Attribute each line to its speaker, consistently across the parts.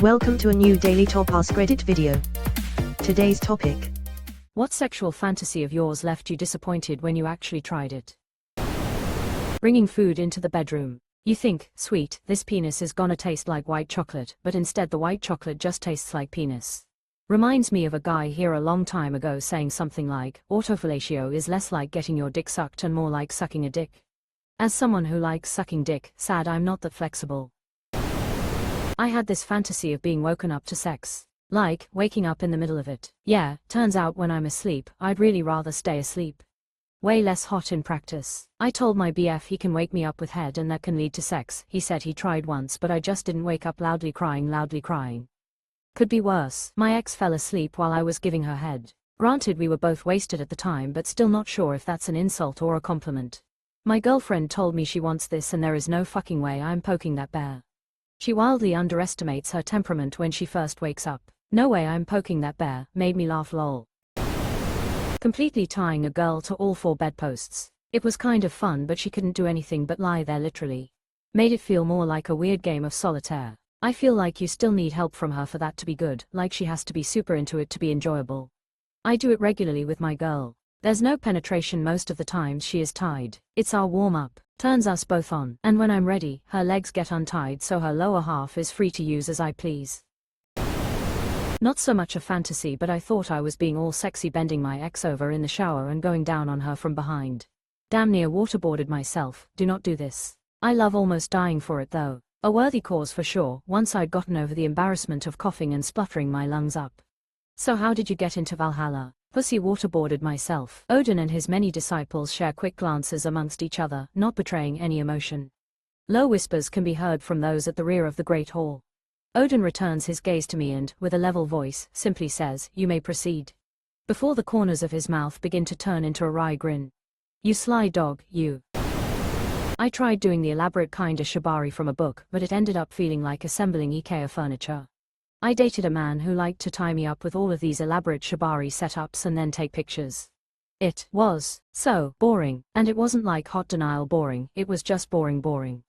Speaker 1: Welcome to a new Daily Top Askreddit video. Today's topic.
Speaker 2: What sexual fantasy of yours left you disappointed when you actually tried it? Bringing food into the bedroom. You think, sweet, this penis is gonna taste like white chocolate, but instead the white chocolate just tastes like penis. Reminds me of a guy here a long time ago saying something like, autofellatio is less like getting your dick sucked and more like sucking a dick. As someone who likes sucking dick, sad I'm not that flexible. I had this fantasy of being woken up to sex. Like, waking up in the middle of it. Yeah, turns out when I'm asleep, I'd really rather stay asleep. Way less hot in practice. I told my BF he can wake me up with head and that can lead to sex. He said he tried once but I just didn't wake up loudly crying. Could be worse. My ex fell asleep while I was giving her head. Granted we were both wasted at the time but still not sure if that's an insult or a compliment. My girlfriend told me she wants this and there is no fucking way I'm poking that bear. She wildly underestimates her temperament when she first wakes up. No way I'm poking that bear, made me laugh lol. Completely tying a girl to all 4 bedposts. It was kind of fun but she couldn't do anything but lie there literally. Made it feel more like a weird game of solitaire. I feel like you still need help from her for that to be good, like she has to be super into it to be enjoyable. I do it regularly with my girl. There's no penetration most of the times she is tied. It's our warm-up. Turns us both on, and when I'm ready, her legs get untied so her lower half is free to use as I please. Not so much a fantasy but I thought I was being all sexy bending my ex over in the shower and going down on her from behind. Damn near waterboarded myself, do not do this. I love almost dying for it though. A worthy cause for sure, once I'd gotten over the embarrassment of coughing and spluttering my lungs up. So how did you get into Valhalla? Pussy waterboarded myself. Odin and his many disciples share quick glances amongst each other, not betraying any emotion. Low whispers can be heard from those at the rear of the great hall. Odin returns his gaze to me and, with a level voice, simply says, "You may proceed." Before the corners of his mouth begin to turn into a wry grin. "You sly dog, you." I tried doing the elaborate kinda shibari from a book, but it ended up feeling like assembling IKEA furniture. I dated a man who liked to tie me up with all of these elaborate shibari setups and then take pictures. It was so boring, and it wasn't like hot denial boring, it was just boring.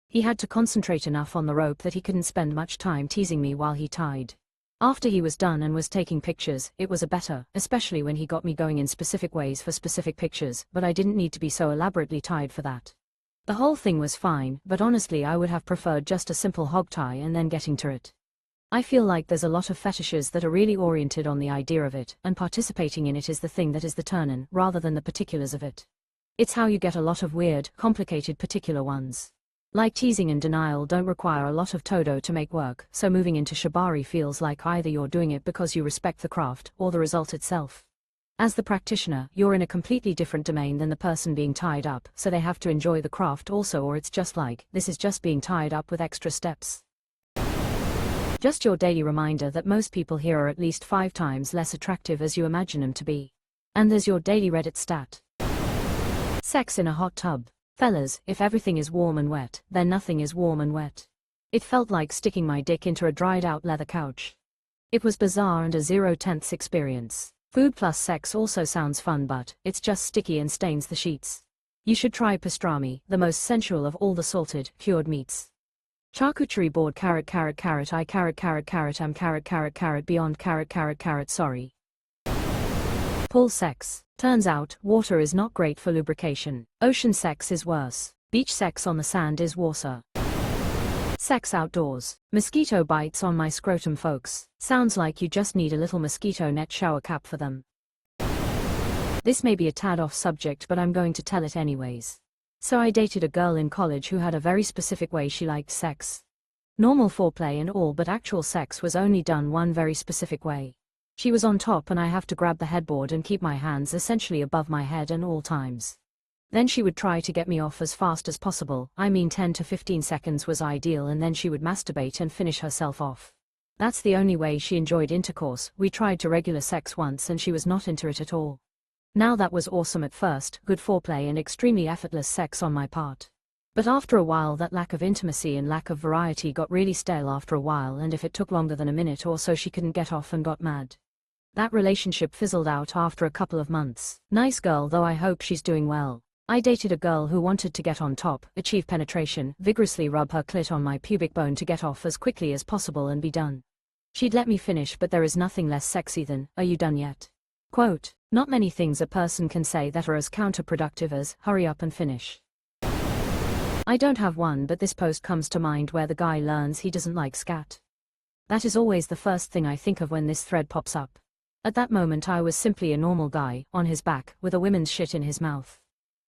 Speaker 2: He had to concentrate enough on the rope that he couldn't spend much time teasing me while he tied. After he was done and was taking pictures, it was a better, especially when he got me going in specific ways for specific pictures, but I didn't need to be so elaborately tied for that. The whole thing was fine, but honestly I would have preferred just a simple hog tie and then getting to it. I feel like there's a lot of fetishes that are really oriented on the idea of it, and participating in it is the thing that is the turn-on, rather than the particulars of it. It's how you get a lot of weird, complicated particular ones. Like teasing and denial don't require a lot of todo to make work, so moving into shibari feels like either you're doing it because you respect the craft, or the result itself. As the practitioner, you're in a completely different domain than the person being tied up, so they have to enjoy the craft also, or it's just like, this is just being tied up with extra steps. Just your daily reminder that most people here are at least 5 times less attractive as you imagine them to be. And there's your daily Reddit stat. Sex in a hot tub. Fellas, if everything is warm and wet, then nothing is warm and wet. It felt like sticking my dick into a dried out leather couch. It was bizarre and a 0/10 experience. Food plus sex also sounds fun but, it's just sticky and stains the sheets. You should try pastrami, the most sensual of all the salted, cured meats. Charcuterie board I am beyond sorry. Pool sex. Turns out, water is not great for lubrication. Ocean sex is worse. Beach sex on the sand is worser. Sex outdoors. Mosquito bites on my scrotum folks. Sounds like you just need a little mosquito net shower cap for them. This may be a tad off subject but I'm going to tell it anyways. So I dated a girl in college who had a very specific way she liked sex. Normal foreplay and all but actual sex was only done one very specific way. She was on top and I have to grab the headboard and keep my hands essentially above my head at all times. Then she would try to get me off as fast as possible, I mean 10 to 15 seconds was ideal, and then she would masturbate and finish herself off. That's the only way she enjoyed intercourse. We tried to regular sex once and she was not into it at all. Now that was awesome at first, good foreplay and extremely effortless sex on my part. But after a while that lack of intimacy and lack of variety got really stale after a while, and if it took longer than a minute or so she couldn't get off and got mad. That relationship fizzled out after a couple of months. Nice girl though, I hope she's doing well. I dated a girl who wanted to get on top, achieve penetration, vigorously rub her clit on my pubic bone to get off as quickly as possible and be done. She'd let me finish, but there is nothing less sexy than, "Are you done yet?" Quote, "Not many things a person can say that are as counterproductive as, hurry up and finish." I don't have one, but this post comes to mind where the guy learns he doesn't like scat. That is always the first thing I think of when this thread pops up. At that moment I was simply a normal guy, on his back, with a woman's shit in his mouth.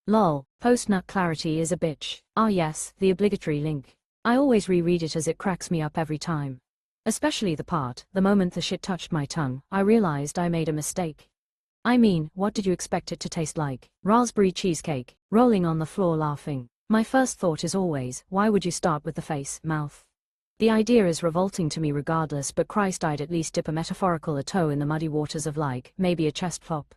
Speaker 2: Lol, post-nut clarity is a bitch. Ah yes, the obligatory link. I always reread it as it cracks me up every time. Especially the part, the moment the shit touched my tongue, I realized I made a mistake. I mean, what did you expect it to taste like? Raspberry cheesecake, rolling on the floor laughing. My first thought is always, why would you start with the face, mouth? The idea is revolting to me regardless, but Christ, I'd at least dip a metaphorical toe in the muddy waters of maybe a chest flop.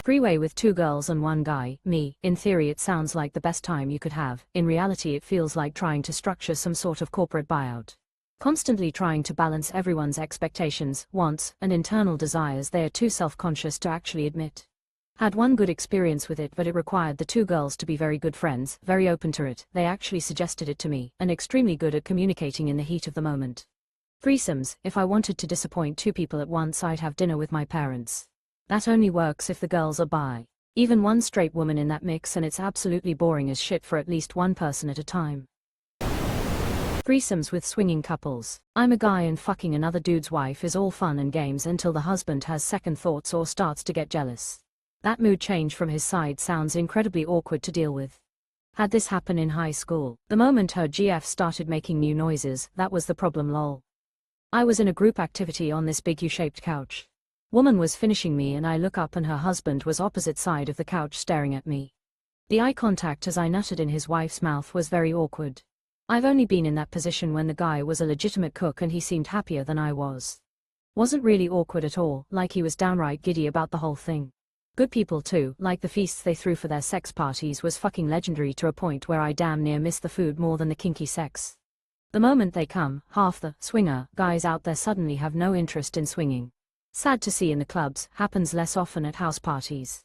Speaker 2: Freeway with 2 girls and 1 guy, me. In theory it sounds like the best time you could have, in reality it feels like trying to structure some sort of corporate buyout. Constantly trying to balance everyone's expectations, wants, and internal desires they are too self-conscious to actually admit. Had one good experience with it, but it required the 2 girls to be very good friends, very open to it, they actually suggested it to me, and extremely good at communicating in the heat of the moment. Threesomes, if I wanted to disappoint 2 people at once I'd have dinner with my parents. That only works if the girls are bi. Even one straight woman in that mix and it's absolutely boring as shit for at least one person at a time. Threesomes with swinging couples. I'm a guy and fucking another dude's wife is all fun and games until the husband has second thoughts or starts to get jealous. That mood change from his side sounds incredibly awkward to deal with. Had this happen in high school, the moment her GF started making new noises, that was the problem lol. I was in a group activity on this big U-shaped couch. Woman was finishing me and I look up and her husband was opposite side of the couch staring at me. The eye contact as I nutted in his wife's mouth was very awkward. I've only been in that position when the guy was a legitimate cook and he seemed happier than I was. Wasn't really awkward at all, like he was downright giddy about the whole thing. Good people too, like the feasts they threw for their sex parties was fucking legendary to a point where I damn near miss the food more than the kinky sex. The moment they come, half the swinger guys out there suddenly have no interest in swinging. Sad to see in the clubs, happens less often at house parties.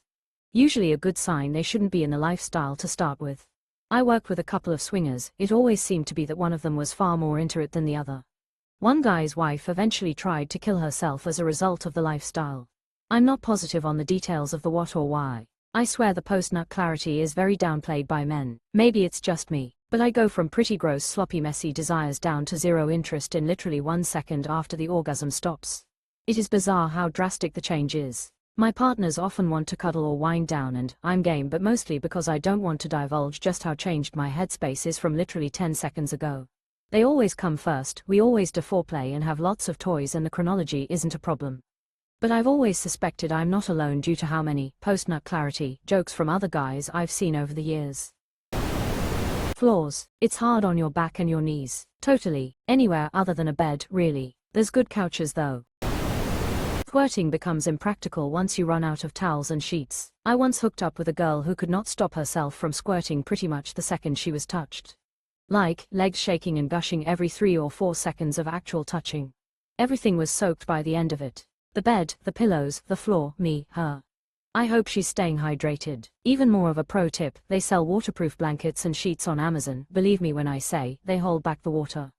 Speaker 2: Usually a good sign they shouldn't be in the lifestyle to start with. I worked with a couple of swingers, it always seemed to be that one of them was far more into it than the other. One guy's wife eventually tried to kill herself as a result of the lifestyle. I'm not positive on the details of the what or why. I swear the post-nut clarity is very downplayed by men. Maybe it's just me, but I go from pretty gross sloppy messy desires down to 0 interest in literally 1 second after the orgasm stops. It is bizarre how drastic the change is. My partners often want to cuddle or wind down and I'm game, but mostly because I don't want to divulge just how changed my headspace is from literally 10 seconds ago. They always come first, we always do foreplay and have lots of toys and the chronology isn't a problem. But I've always suspected I'm not alone due to how many post-nut clarity jokes from other guys I've seen over the years. Floors. It's hard on your back and your knees. Totally. Anywhere other than a bed, really. There's good couches though. Squirting becomes impractical once you run out of towels and sheets. I once hooked up with a girl who could not stop herself from squirting pretty much the second she was touched. Like, legs shaking and gushing every 3 or 4 seconds of actual touching. Everything was soaked by the end of it. The bed, the pillows, the floor, me, her. I hope she's staying hydrated. Even more of a pro tip, they sell waterproof blankets and sheets on Amazon, believe me when I say, they hold back the water.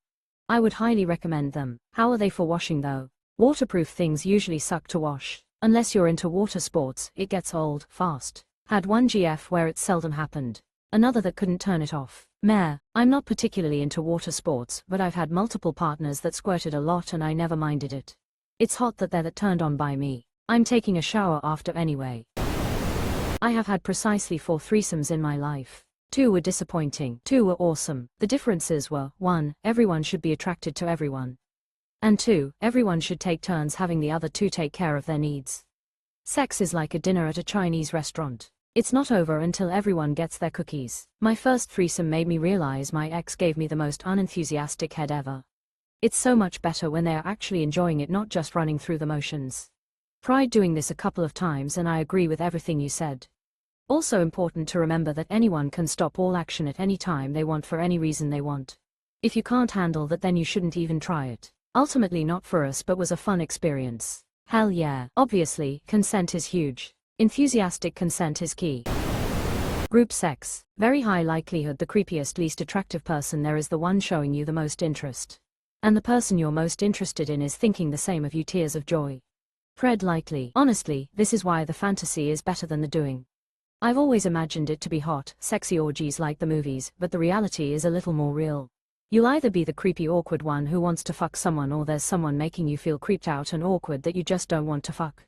Speaker 2: I would highly recommend them. How are they for washing though? Waterproof things usually suck to wash. Unless you're into water sports, it gets old, fast. Had one GF where it seldom happened. Another that couldn't turn it off. Meh, I'm not particularly into water sports, but I've had multiple partners that squirted a lot and I never minded it. It's hot that they're that turned on by me. I'm taking a shower after anyway. I have had precisely 4 threesomes in my life. 2 were disappointing, 2 were awesome. The differences were, 1, everyone should be attracted to everyone. And 2, everyone should take turns having the other 2 take care of their needs. Sex is like a dinner at a Chinese restaurant. It's not over until everyone gets their cookies. My first threesome made me realize my ex gave me the most unenthusiastic head ever. It's so much better when they are actually enjoying it, not just running through the motions. Tried doing this a couple of times and I agree with everything you said. Also important to remember that anyone can stop all action at any time they want for any reason they want. If you can't handle that, then you shouldn't even try it. Ultimately not for us, but was a fun experience. Hell yeah. Obviously, consent is huge. Enthusiastic consent is key. Group sex. Very high likelihood the creepiest, least attractive person there is the one showing you the most interest. And the person you're most interested in is thinking the same of you. Tears of joy. Pred likely. Honestly, this is why the fantasy is better than the doing. I've always imagined it to be hot, sexy orgies like the movies, but the reality is a little more real. You'll either be the creepy awkward one who wants to fuck someone, or there's someone making you feel creeped out and awkward that you just don't want to fuck.